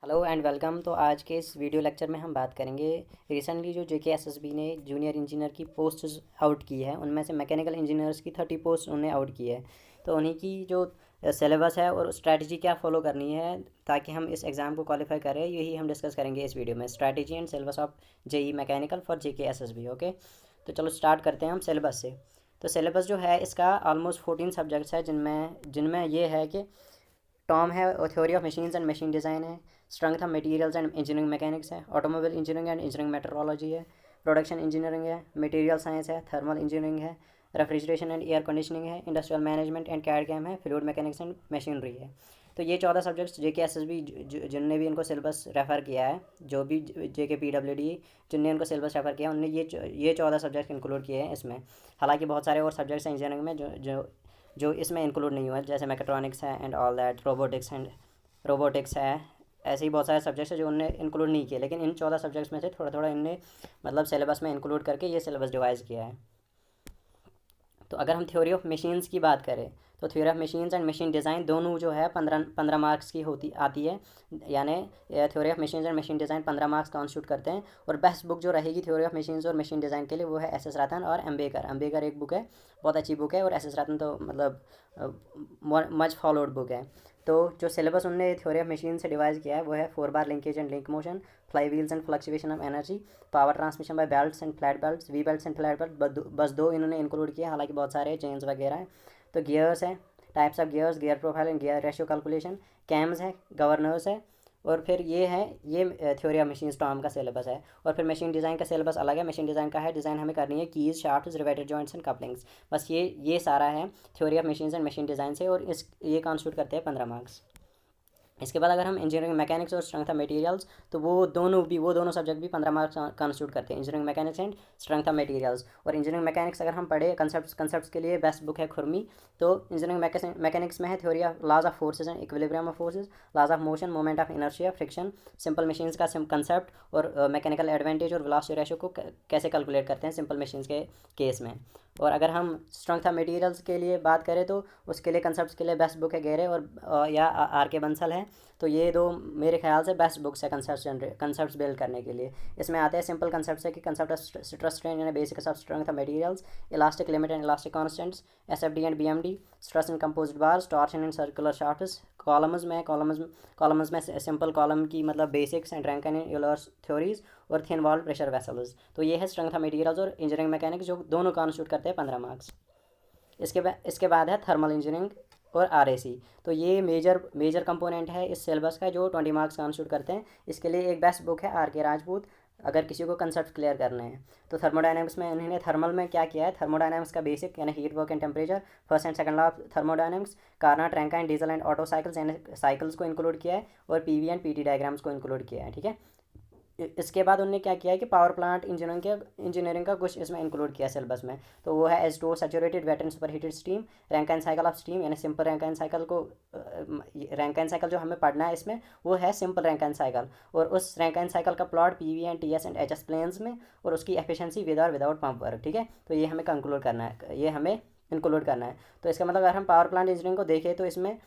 Hello and welcome. तो आज के इस वीडियो लेक्चर में हम बात करेंगे रिसेंटली जो जेकेएसएसबी ने जूनियर इंजीनियर की पोस्ट आउट की है, उनमें से मैकेनिकल इंजीनियर्स की 30 पोस्ट उन्हें आउट की है। तो उन्हीं की जो सिलेबस है और स्ट्रैटेजी क्या फॉलो करनी है ताकि हम इस एग्ज़ाम को क्वालिफाई करें, यही हम डिस्कस करेंगे इस वीडियो में। Strategy and syllabus of JE mechanical for JKSSB. Okay, तो चलो स्टार्ट करते हैं हम सिलेबस से। तो सिलेबस जो है इसका ऑलमोस्ट 14 सब्जेक्ट्स है, जिनमें जिनमें ये है कि टॉम है, theory of machines and machine design है, strength of materials and engineering mechanics है, automobile engineering and engineering metrology है, प्रोडक्शन इंजीनियरिंग है, मटेरियल साइंस है, थर्मल इंजीनियरिंग है, रेफ्रिजरेशन एंड एयर कंडीशनिंग है, industrial management and CAD CAM है, fluid mechanics and machinery है। तो ये 14 सब्जेक्ट्स जे के एस एस बी जिनने भी इनको सिलेबस रेफ़र किया है, जो भी जे के पी डब्ल्यू डी जिनने इनको सिलेबस रेफ़र किया उनने ये 14 सब्जेक्ट इंक्लूड किए हैं इसमें। हालांकि बहुत सारे और सब्जेक्ट्स हैं इंजीनियरिंग में जो जो जो इसमें इंक्लूड नहीं हुआ है, जैसे मैकेट्रॉनिक्स है एंड ऑल दैट, रोबोटिक्स है। ऐसे ही बहुत सारे सब्जेक्ट्स हैं जो उनने इंक्लूड नहीं किए, लेकिन इन 14 सब्जेक्ट्स में से थोड़ा थोड़ा इनने मतलब सिलेबस में इंक्लूड करके ये सिलेबस डिवाइस किया है। तो अगर हम थ्योरी ऑफ मशीन्स की बात करें तो theory of machines and machine design दोनों जो है 15 मार्क्स की होती आती है। यानी theory of machines and machine design 15 marks constitute करते हैं। और बेस्ट बुक जो रहेगी थ्योरी ऑफ मशीन्स और मशीन डिज़ाइन के लिए वो है एस एस रतन और एम्बेकर एक बुक है, बहुत अच्छी बुक है। और एस एस रतन तो मतलब मच फॉलोड बुक है। तो जो सिलेबस उनने थ्योरी ऑफ मशीन से डिवाइस किया है वो है 4 bar linkage and link motion, fly wheels and fluctuation of energy, power transmission by belts and flat belts, V belts and flat belt, बस दो इन्होंने इंक्लूड किया, हालांकि बहुत सारे चेंज वगैरह हैं। तो गियर्स है, types of gears, gear profile and gear ratio calculation, camps है, गवर्नर्स है। और फिर ये थ्योरी ऑफ मशीन टॉम का सिलेबस है। और फिर मशीन डिज़ाइन का सिलेबस अलग है। मशीन डिज़ाइन का है डिज़ाइन हमें करनी है keys, shafts, riveted joints and couplings. बस ये सारा है theory of machines and machine design से, और ये कॉन्स्टिट्यूट करते हैं 15 मार्क्स। इसके बाद अगर हम इंजीनियरिंग मैकेनिक्स और स्ट्रेंथ ऑफ मटेरियल्स, तो वो दोनों सब्जेक्ट भी 15 मार्क्स कॉन्स्टिट्यूट करते हैं, engineering mechanics and strength of materials. और इंजीनियरिंग मैकेनिक्स अगर हम पढ़े कंसेप्ट्स के लिए बेस्ट बुक है खुरमी। तो इंजीनियरिंग मैकेनिक्स में है theory of laws of forces and equilibrium of forces, laws of motion, moment of inertia, friction, simple machines का कंसेप्ट, और मैकेनिकल एडवांटेज और वेलोसिटी रेशियो को कैसे कैलकुलेट करते हैं सिंपल मशीन्स के केस में। और अगर हम स्ट्रेंथ ऑफ मटेरियल्स के लिए बात करें तो उसके लिए कंसेप्ट्स के लिए बेस्ट बुक है गेरे और या आर के बंसल है। तो ये दो मेरे ख्याल से बेस्ट बुक्स है कंसेप्ट्स बिल्ड करने के लिए। इसमें आते हैं सिंपल कंसेप्ट्स है कि कंसेप्ट ऑफ स्ट्रेस स्ट्रेन यानी basics of strength of materials, elastic limit and elastic constants, SFD and BMD, stress and composite bars, torsion and circular shafts. Columns में सिंपल कॉलम की मतलब basics and Rankine and Euler's theories, और thin wall pressure vessels. तो ये है strength of materials और engineering mechanics, जो दोनों कॉन्स्टिट्यूट करते हैं 15 मार्क्स। इसके बाद है थर्मल इंजीनियरिंग और आरएसी। तो ये मेजर कंपोनेंट है इस सिलेबस का, जो 20 मार्क्स कॉन्स्टिट्यूट करते हैं। इसके लिए एक बेस्ट बुक है आर के राजपूत, अगर किसी को कंसेप्ट क्लियर करने हैं। तो थर्मोडायनामिक्स में इन्होंने थर्मल में क्या किया है, थर्मोडायनामिक्स का बेसिक यानी heat, work and temperature, first and second law of thermodynamics, Carnot, Rankine, diesel and auto cycles यानी साइकिल्स को इंक्लूड किया है, और पीवी एंड पीटी डायग्राम्स को इंक्लूड किया है। ठीक है, इसके बाद उन्होंने क्या किया है कि पावर प्लांट इंजीनियरिंग का कुछ इसमें इंक्लूड किया सिलेबस में। तो वो है H two saturated wet and super heated steam, Rankine cycle of steam यानी सिंपल रैंकाइन साइकिल को रैंकाइन साइकिल जो हमें पढ़ना है इसमें वो है सिंपल रैंकाइन साइकिल, और उस रैंकाइन साइकिल का plot P V and T S and H S planes में, और उसकी एफिशिएंसी विद और विदाउट पंप वर्क। ठीक है, तो ये हमें कंक्लूड करना है, ये हमें इंक्लूड करना है। तो इसका मतलब अगर हम पावर प्लांट इंजीनियरिंग को देखें तो इसमें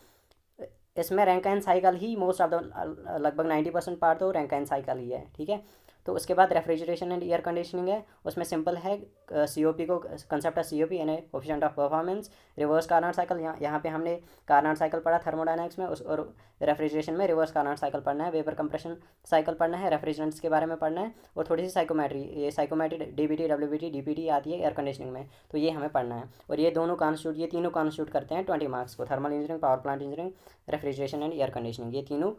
इसमें Rankine cycle he most of the लगभग 90% पार्ट तो रैंकाइन साइकिल ही है। ठीक है, तो उसके बाद रेफ्रिजरेशन एंड एयर कंडीशनिंग है। उसमें सिंपल है सी ओ पी को, concept of C O P यानी coefficient of performance, reverse Carnot cycle, यहाँ पे हमने कार्नोट साइकिल पढ़ा थर्मोडायनामिक्स में, उस और रेफ्रिजरेशन में रिवर्स कार्नोट साइकिल पढ़ना है, वेपर कंप्रेशन साइकिल पढ़ना है, रेफ्रिजरेंट्स के बारे में पढ़ना है, और थोड़ी सी साइकोमेट्री डीबीटी डब्ल्यूबीटी डीपीटी आती है एयर कंडीशनिंग में, तो ये हमें पढ़ना है। और ये तीनों कॉन्स्टिट्यूट करते हैं 20 मार्क्स को, thermal engineering, power plant engineering, refrigeration and air conditioning, ये तीनों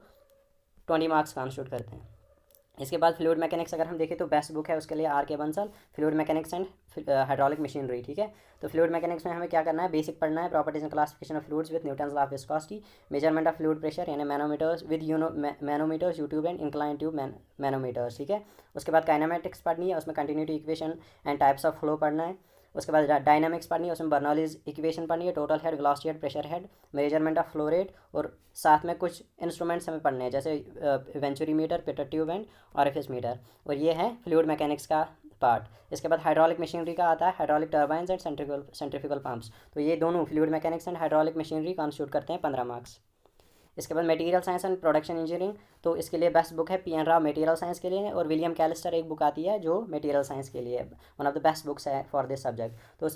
20 मार्क्स कॉन्स्टिट्यूट करते हैं। इसके बाद फ्लूइड मैकेनिक्स अगर हम देखें तो बेस्ट बुक है उसके लिए आर के Bansal, fluid mechanics and hydraulic machinery. ठीक है, तो फ्लूइड मैकेनिक्स में हमें क्या करना है, बेसिक पढ़ना है, properties and classification of fluids with Newton's law of viscosity, measurement of fluid pressure यानी manometers with manometers, U tube and incline tube manometers. ठीक है, उसके बाद काइनेमेटिक्स पढ़नी है, उसमें continuity equation and types of flow पढ़ना है। उसके बाद डायनामिक्स पढ़नी है, उसमें बर्नौलीज इक्वेशन पढ़नी है, total head, velocity head, pressure head, measurement of flow rate, और साथ में कुछ इंस्ट्रूमेंट्स हमें पढ़ने हैं जैसे वेंचुरी मीटर, पिटर ट्यूब एंड ऑरिफिस मीटर। और ये है फ्लूइड मैकेनिक्स का पार्ट। इसके बाद हाइड्रोलिक मशीनरी का आता है, hydraulic turbines and centrifugal pumps. तो ये दोनों fluid mechanics and hydraulic machinery constitute करते हैं 15 मार्क्स। इसके बाद material science and production engineering, तो इसके लिए बेस्ट बुक है P N Rao material science के लिए, और विलियम कैलिस्टर एक बुक आती है जो मटेरियल साइंस के लिए one of the best books है फॉर दिस सब्जेक्ट। तो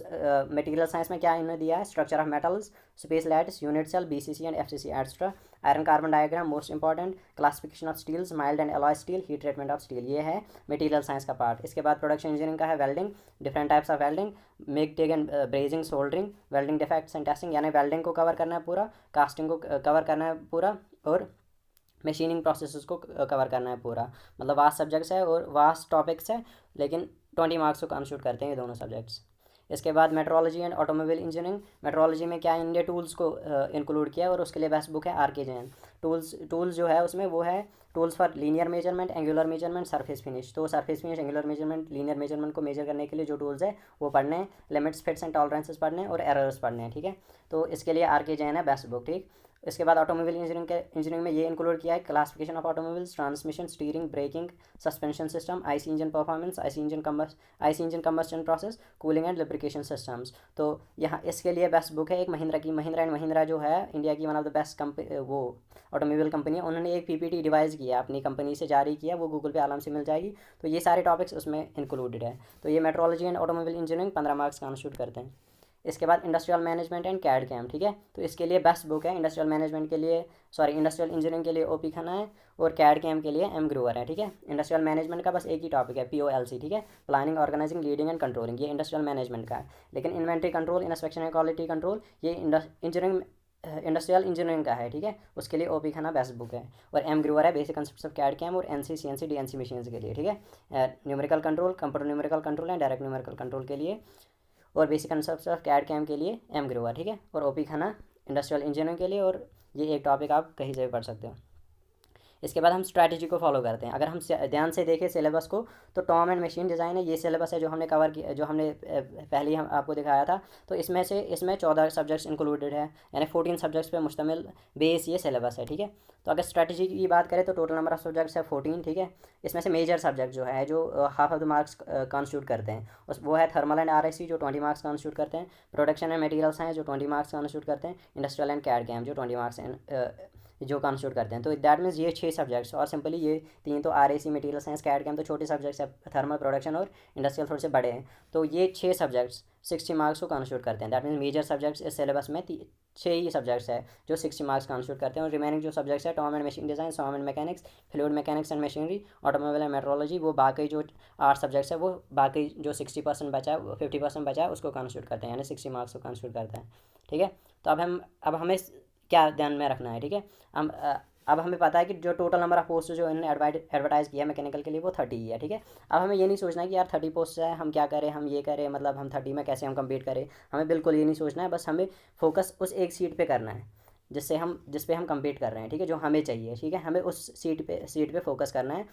मटेरियल साइंस में क्या इन्होंने दिया है, structure of metals, space lattice, unit cell, BCC and FCC etcetera, iron carbon diagram most important, classification of steels, mild and alloy steel, heat treatment of steel, ये है material science का part. इसके बाद प्रोडक्शन इंजीनियरिंग का है welding, different types of welding, make take and brazing, soldering, welding defects and testing, यानी welding को cover करना है पूरा, कास्टिंग को कवर करना है पूरा, और मशीनिंग प्रोसेस को कवर करना है पूरा। मतलब वास्ट सब्जेक्ट्स है और वास्ट टॉपिक्स है, लेकिन 20 मार्क्स को कंस्टिट्यूट करते हैं ये दोनों सब्जेक्ट्स। इसके बाद metrology and automobile engineering, metrology में क्या इनने टूल्स को इंक्लूड किया है, और उसके लिए बेस्ट बुक है आर के जैन। टूल्स जो है उसमें वो है tools for linear measurement, angular measurement, surface finish. तो surface finish, angular measurement, linear measurement को मेजर करने के लिए जो टूल्स है वो पढ़ने हैं, लिमिट्स, फिट्स एंड टॉलरेंसेस पढ़ने हैं, और एरर्स पढ़ने हैं, ठीक है। तो इसके लिए आर के जैन है बेस्ट बुक, ठीक। इसके बाद ऑटोमोबाइल इंजीनियरिंग में ये इंक्लूड किया है classification of automobiles, transmission, steering, braking, suspension system, IC engine performance, IC engine combustion process, cooling and lubrication systems. तो यहाँ इसके लिए बेस्ट बुक है एक महिंद्रा की, महिंद्रा एंड महिंद्रा जो है इंडिया की वन ऑफ द बेस्ट वो ऑटोमोबाइल कंपनी है। उन्होंने एक पीपीटी डिवाइस किया अपनी कंपनी से जारी किया, वो गूगल पे आराम से मिल जाएगी। तो ये सारे टॉपिक्स उसमें इंक्लूडेड है। तो ये metrology and automobile engineering 15 marks constitute करते हैं। इसके बाद industrial management and CAD CAM, ठीक है। तो इसके लिए बेस्ट बुक है इंडस्ट्रियल मैनेजमेंट के लिए, इंडस्ट्रियल इंजीनियरिंग के लिए ओपी खन्ना है, और कैड कैम के लिए एम ग्रोवर है, ठीक है। इंडस्ट्रियल मैनेजमेंट का बस एक ही टॉपिक है POLC, ठीक है, planning, organising, leading and controlling, ये इंडस्ट्रियल मैनेजमेंट का है। लेकिन inventory control, inspection and quality control, ये इंडस्ट्रियल इंजीनियरिंग का है, ठीक है। उसके लिए ओपी खन्ना बेस्ट बुक है। और एम ग्रोवर है basic concepts of CAD CAM, और NC CNC DNC मशीन्स के लिए, ठीक है। Numerical control, computer numerical control and direct numerical control के लिए, और basic concepts of CAD CAM के लिए एम ग्रोवर, ठीक है। और ओपी खन्ना इंडस्ट्रियल इंजीनियरिंग के लिए, और ये एक टॉपिक आप कहीं से भी पढ़ सकते हो। इसके बाद हम स्ट्रैटेजी को फॉलो करते हैं। अगर हम ध्यान से देखें सिलेबस को, तो टॉम एंड मशीन डिज़ाइन है, ये सिलेबस है जो हमने कवर किया, जो हमने पहले ही हम आपको दिखाया था। तो इसमें 14 सब्जेक्ट्स इंक्लूडेड है, यानी 14 सब्जेक्ट्स पे मुश्तमिल बेस ये सिलेबस है, ठीक है। तो अगर स्ट्रैटेजी की बात करें तो टोटल नंबर ऑफ सब्जेक्ट्स है 14, ठीक है। इसमें से मेजर सब्जेक्ट जो है, जो half of the marks constitute करते हैं, वो है थर्मल एंड RIC जो 20 मार्क्स कॉन्स्टिट्यूट करते हैं, प्रोडक्शन एंड मटेरियल साइंस जो 20 मार्क्स कॉन्स्टिट्यूट करते हैं, इंडस्ट्रियल एंड कैड कैम जो 20 मार्क्स जो कॉन्स्टिट्यूट करते हैं। तो दैट मीन्स ये 6 सब्जेक्ट्स, और सिंपली ये 3 तो RIC, material science, CAD CAM तो छोटे सब्जेक्ट्स है, थर्मल, प्रोडक्शन और इंडस्ट्रियल थोड़े से बड़े हैं। तो ये 6 सब्जेक्ट्स 60 मार्क्स को कॉन्स्टिट्यूट करते हैं। दैट मीन्स मेजर सब्जेक्ट्स इस सिलेबस में 6 ही सब्जेक्ट्स है जो 60 मार्क्स कॉन्स्टिट्यूट करते हैं, और रिमेनिंग जो सब्जेक्ट्स है TOM and machine design, SOM and mechanics, fluid mechanics and machinery, automobile and metrology, वो बाकी जो 8 सब्जेक्ट्स है, वो बाकी जो 60% बचा है, 50% बचा है, उसको कॉन्स्टिट्यूट करते हैं, यानी 60 मार्क्स को कॉन्स्टिट्यूट करते हैं, ठीक है। तो अब हमें क्या ध्यान में रखना है, ठीक है। हम अब हमें पता है कि जो टोटल नंबर ऑफ पोस्ट जो इन्होंने एडवर्टाइज़ किया है मैकेनिकल के लिए वो 30 ही है, ठीक है। अब हमें ये नहीं सोचना है कि यार 30 पोस्ट है, हम क्या करें, हम ये करें, मतलब हम 30 में कैसे हम कम्पीट करें, हमें बिल्कुल ये नहीं सोचना है। बस हमें फोकस उस एक सीट पे करना है जिस पे हम कम्पीट कर रहे हैं, ठीक है, जो हमें चाहिए, ठीक है। हमें उस सीट पे फोकस करना है,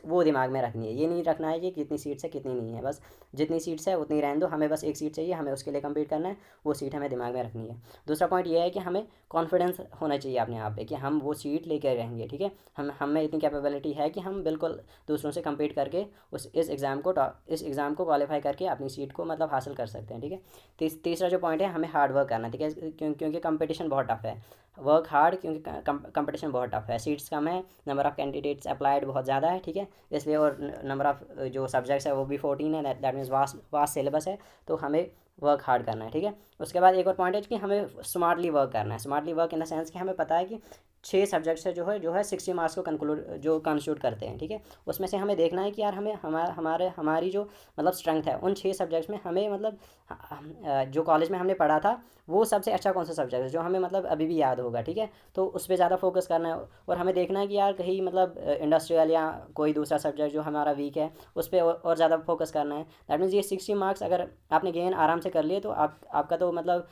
वो दिमाग में रखनी है। ये नहीं रखना है कि कितनी सीट्स है कितनी नहीं है, बस जितनी सीट्स है उतनी रहने दो, हमें बस एक सीट चाहिए, हमें उसके लिए कम्पीट करना है, वो सीट हमें दिमाग में रखनी है। दूसरा पॉइंट ये है कि हमें कॉन्फिडेंस होना चाहिए अपने आप पे कि हम वो सीट लेकर रहेंगे, ठीक है। हमें इतनी कैपेबिलिटी है कि हम बिल्कुल दूसरों से कम्पीट करके इस एग्ज़ाम को क्वालिफाई करके अपनी सीट को मतलब हासिल कर सकते हैं, ठीक है। तीसरा जो पॉइंट है, हमें हार्ड वर्क करना है, ठीक है, क्योंकि कंपटीशन बहुत टफ है। वर्क हार्ड, क्योंकि कंपटीशन बहुत टफ है, सीट्स कम है, नंबर ऑफ़ कैंडिडेट्स अप्लाइड बहुत ज़्यादा है, ठीक है, इसलिए। और नंबर ऑफ़ जो सब्जेक्ट्स है वो भी 14 है, दैट मीन्स वास्ट सिलेबस है। तो हमें वर्क हार्ड करना है, ठीक है। उसके बाद एक और पॉइंट है कि हमें स्मार्टली वर्क करना है। Smartly work in the sense कि हमें पता है कि 6 सब्जेक्ट्स है जो है 60 मार्क्स को कॉन्स्टिट्यूट करते हैं, ठीक है। उसमें से हमें देखना है कि यार हमारी जो मतलब स्ट्रेंथ है उन 6 सब्जेक्ट्स में, हमें मतलब जो कॉलेज में हमने पढ़ा था वो सबसे अच्छा कौन सा सब्जेक्ट है जो हमें मतलब अभी भी याद होगा, ठीक है। तो उस पर ज़्यादा फोकस करना है, और हमें देखना है कि यार कहीं मतलब इंडस्ट्रियल या कोई दूसरा सब्जेक्ट जो हमारा वीक है उस पर और ज़्यादा फोकस करना है। दैट मीन्स ये 60 मार्क्स अगर आपने गेन आराम से कर लिए तो आपका तो मतलब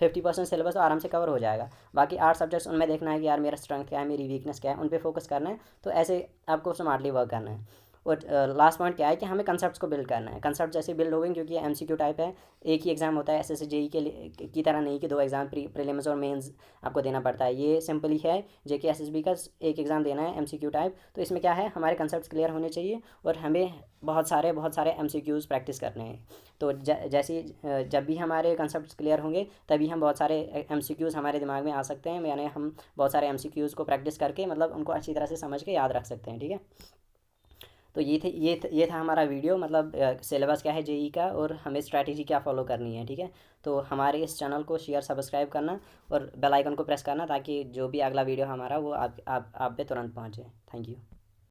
50% सिलेबस तो आराम से कवर हो जाएगा। बाकी 8 सब्जेक्ट्स उनमें देखना है कि यार मेरा स्ट्रेंथ क्या है, मेरी वीकनेस क्या है, उन पर फोकस करना है। तो ऐसे आपको स्मार्टली वर्क करना है। और लास्ट पॉइंट क्या है कि हमें कंसेप्ट्स को बिल्ड करना है। कंसेप्ट जैसे बिल्ड हो गए, क्योंकि ये एमसीक्यू टाइप है, एक ही एग्जाम होता है, एसएससी जेई के लिए की तरह नहीं कि दो एग्जाम प्रीलिम्स और मेंस आपको देना पड़ता है। ये सिंपली है जेके एसएसबी का एक एग्ज़ाम देना है एमसीक्यू टाइप। तो इसमें क्या है, हमारे कंसेप्ट क्लियर होने चाहिए और हमें बहुत सारे एमसीक्यूज़ प्रैक्टिस करने हैं। तो जैसे जब भी हमारे कंसेप्ट क्लियर होंगे तभी हम बहुत सारे एमसीक्यूज़ हमारे दिमाग में आ सकते हैं, यानी हम बहुत सारे एमसीक्यूज़ को प्रैक्टिस करके मतलब उनको अच्छी तरह से समझ के याद रख सकते हैं। ठीक है, तो ये था हमारा वीडियो, मतलब सिलेबस क्या है जेई का और हमें स्ट्रैटेजी क्या फॉलो करनी है। ठीक है, तो हमारे इस चैनल को शेयर सब्सक्राइब करना और बेल आइकन को प्रेस करना ताकि जो भी अगला वीडियो हमारा वो आप पे तुरंत पहुँचे। Thank you.